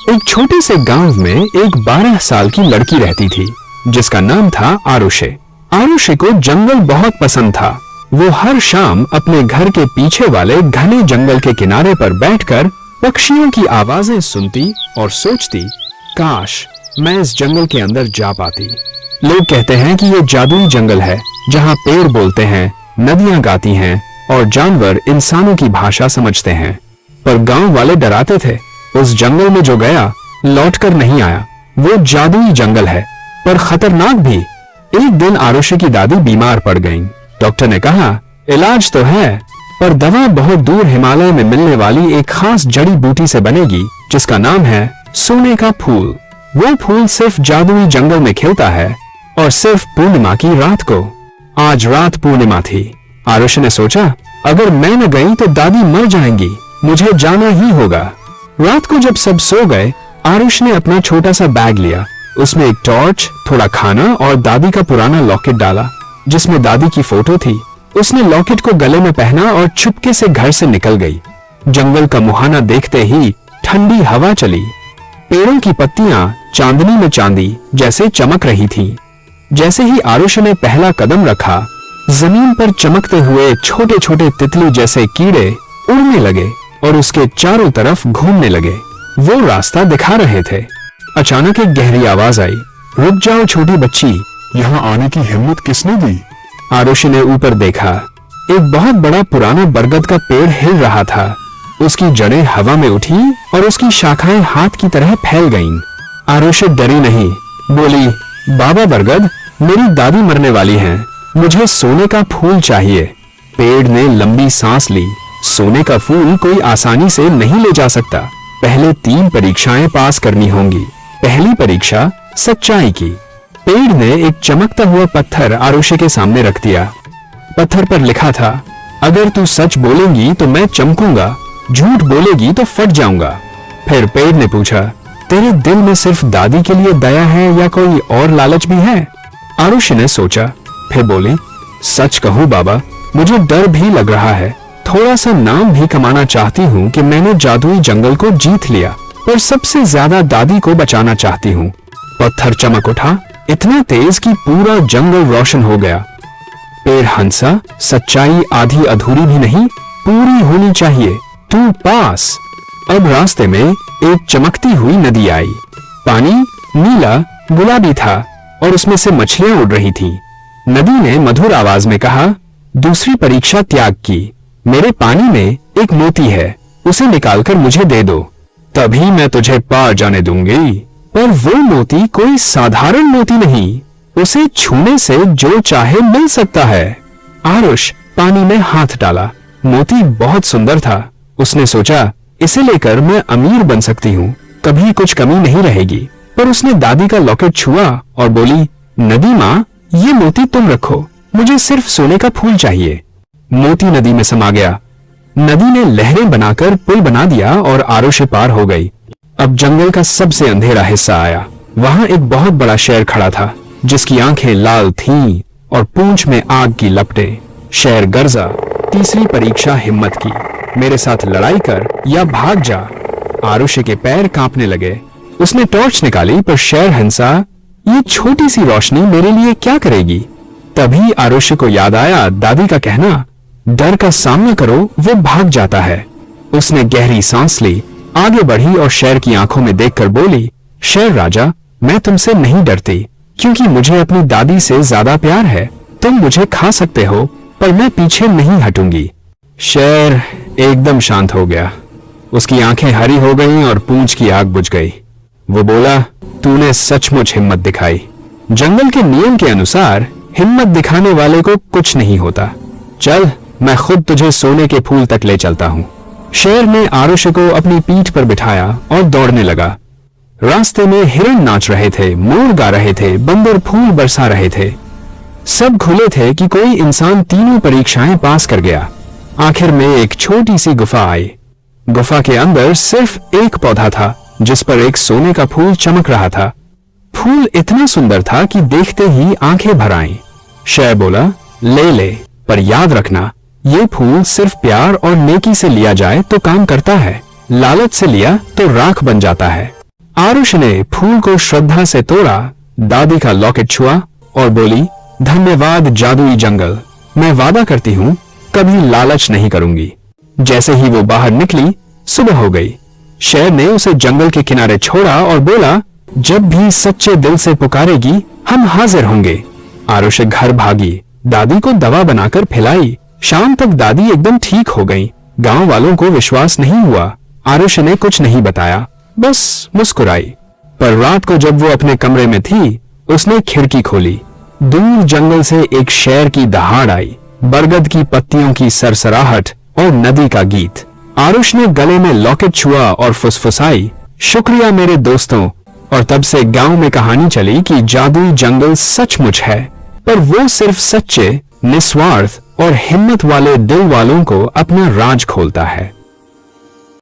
एक छोटे से गांव में एक 12 साल की लड़की रहती थी जिसका नाम था आरुषि। आरुषि को जंगल बहुत पसंद था। वो हर शाम अपने घर के पीछे वाले घने जंगल के किनारे पर बैठकर पक्षियों की आवाजें सुनती और सोचती, काश मैं इस जंगल के अंदर जा पाती। लोग कहते हैं कि ये जादुई जंगल है जहाँ पेड़ बोलते हैं, नदियां गाती हैं और जानवर इंसानों की भाषा समझते हैं। पर गांव वाले डराते थे, उस जंगल में जो गया लौटकर नहीं आया। वो जादुई जंगल है पर खतरनाक भी। एक दिन आरुषि की दादी बीमार पड़ गईं। डॉक्टर ने कहा, इलाज तो है पर दवा बहुत दूर हिमालय में मिलने वाली एक खास जड़ी बूटी से बनेगी जिसका नाम है सोने का फूल। वो फूल सिर्फ जादुई जंगल में खिलता है और सिर्फ पूर्णिमा की रात को। आज रात पूर्णिमा थी। आरुषि ने सोचा, अगर मैं न गई तो दादी मर जाएंगी, मुझे जाना ही होगा। रात को जब सब सो गए, आरुषि ने अपना छोटा सा बैग लिया। उसमें एक टॉर्च, थोड़ा खाना और दादी का पुराना लॉकेट डाला जिसमें दादी की फोटो थी। उसने लॉकेट को गले में पहना और चुपके से घर से निकल गई। जंगल का मुहाना देखते ही ठंडी हवा चली। पेड़ों की पत्तियां चांदनी में चांदी जैसे चमक रही थीं। जैसे ही आरुषि ने पहला कदम रखा, जमीन पर चमकते हुए छोटे छोटे तितली जैसे कीड़े उड़ने लगे और उसके चारों तरफ घूमने लगे। वो रास्ता दिखा रहे थे। अचानक एक गहरी आवाज आई, रुक जाओ छोटी बच्ची, यहाँ आने की हिम्मत किसने दी? आरुषि ने ऊपर देखा। एक बहुत बड़ा पुराना बरगद का पेड़ हिल रहा था। उसकी जड़ें हवा में उठी और उसकी शाखाएं हाथ की तरह फैल गईं। आरुषि डरी नहीं, बोली, बाबा बरगद, मेरी दादी मरने वाली हैं, मुझे सोने का फूल चाहिए। पेड़ ने लंबी सांस ली। सोने का फूल कोई आसानी से नहीं ले जा सकता। पहले 3 परीक्षाएं पास करनी होंगी। पहली परीक्षा सच्चाई की। पेड़ ने एक चमकता हुआ पत्थर आरुषि के सामने रख दिया। पत्थर पर लिखा था, अगर तू सच बोलेंगी तो मैं चमकूंगा, झूठ बोलेगी तो फट जाऊंगा। फिर पेड़ ने पूछा, तेरे दिल में सिर्फ दादी के लिए दया है या कोई और लालच भी है? आरुषि ने सोचा, फिर बोली, सच कहूं बाबा, मुझे डर भी लग रहा है। थोड़ा सा नाम भी कमाना चाहती हूँ कि मैंने जादुई जंगल को जीत लिया, पर सबसे ज्यादा दादी को बचाना चाहती हूँ। पत्थर चमक उठा, इतना तेज कि पूरा जंगल रोशन हो गया। पेड़ हंसा, सच्चाई आधी अधूरी भी नहीं, पूरी होनी चाहिए, तू पास। अब रास्ते में एक चमकती हुई नदी आई। पानी नीला गुलाबी था और उसमें से मछलियां उड़ रही थीं। नदी ने मधुर आवाज में कहा, दूसरी परीक्षा त्याग की। मेरे पानी में एक मोती है, उसे निकालकर मुझे दे दो, तभी मैं तुझे पार जाने दूंगी। पर वो मोती कोई साधारण मोती नहीं, उसे छूने से जो चाहे मिल सकता है। आरुष पानी में हाथ डाला। मोती बहुत सुंदर था। उसने सोचा, इसे लेकर मैं अमीर बन सकती हूँ, कभी कुछ कमी नहीं रहेगी। पर उसने दादी का लॉकेट छुआ और बोली, नदी माँ, ये मोती तुम रखो, मुझे सिर्फ सोने का फूल चाहिए। मोती नदी में समा गया। नदी ने लहरें बनाकर पुल बना दिया और आरुषि पार हो गई। अब जंगल का सबसे अंधेरा हिस्सा आया। वहां एक बहुत बड़ा शेर खड़ा था जिसकी आंखें लाल थीं और पूंछ में आग की लपटें। शेर गर्जा, तीसरी परीक्षा हिम्मत की, मेरे साथ लड़ाई कर या भाग जा। आरुषि के पैर कांपने लगे। उसने टॉर्च निकाली पर शेर हंसा, ये छोटी सी रोशनी मेरे लिए क्या करेगी? तभी आरुषि को याद आया दादी का कहना, डर का सामना करो, वो भाग जाता है। उसने गहरी सांस ली, आगे बढ़ी और शेर की आंखों में देखकर बोली, शेर राजा, मैं तुमसे नहीं डरती क्योंकि मुझे अपनी दादी से ज्यादा प्यार है। तुम मुझे खा सकते हो पर मैं पीछे नहीं हटूंगी। शेर एकदम शांत हो गया। उसकी आंखें हरी हो गईं और पूंछ की आग बुझ गई। वो बोला, तूने सचमुच हिम्मत दिखाई। जंगल के नियम के अनुसार हिम्मत दिखाने वाले को कुछ नहीं होता। चल, मैं खुद तुझे सोने के फूल तक ले चलता हूँ। शेर ने आरुषि को अपनी पीठ पर बिठाया और दौड़ने लगा। रास्ते में हिरण नाच रहे थे, मोर गा रहे थे, बंदर फूल बरसा रहे थे। सब खुले थे कि कोई इंसान तीनों परीक्षाएं पास कर गया। आखिर में एक छोटी सी गुफा आई। गुफा के अंदर सिर्फ एक पौधा था जिस पर एक सोने का फूल चमक रहा था। फूल इतना सुंदर था कि देखते ही आंखें भर आईं। शेर बोला, ले, पर याद रखना, ये फूल सिर्फ प्यार और नेकी से लिया जाए तो काम करता है, लालच से लिया तो राख बन जाता है। आरुष ने फूल को श्रद्धा से तोड़ा, दादी का लॉकेट छुआ और बोली, धन्यवाद जादुई जंगल, मैं वादा करती हूँ कभी लालच नहीं करूंगी। जैसे ही वो बाहर निकली, सुबह हो गई। शेर ने उसे जंगल के किनारे छोड़ा और बोला, जब भी सच्चे दिल से पुकारेगी हम हाजिर होंगे। आरुष घर भागी, दादी को दवा बनाकर पिलाई। शाम तक दादी एकदम ठीक हो गई। गांव वालों को विश्वास नहीं हुआ। आरुष ने कुछ नहीं बताया, बस मुस्कुराई। पर रात को जब वो अपने कमरे में थी, उसने खिड़की खोली। दूर जंगल से एक शेर की दहाड़ आई, बरगद की पत्तियों की सरसराहट और नदी का गीत। आरुष ने गले में लॉकेट छुआ और फुसफुसाई, शुक्रिया मेरे दोस्तों। और तब से गांव में कहानी चली कि जादुई जंगल सचमुच है, पर वो सिर्फ सच्चे, निस्वार्थ और हिम्मत वाले दिल वालों को अपना राज खोलता है।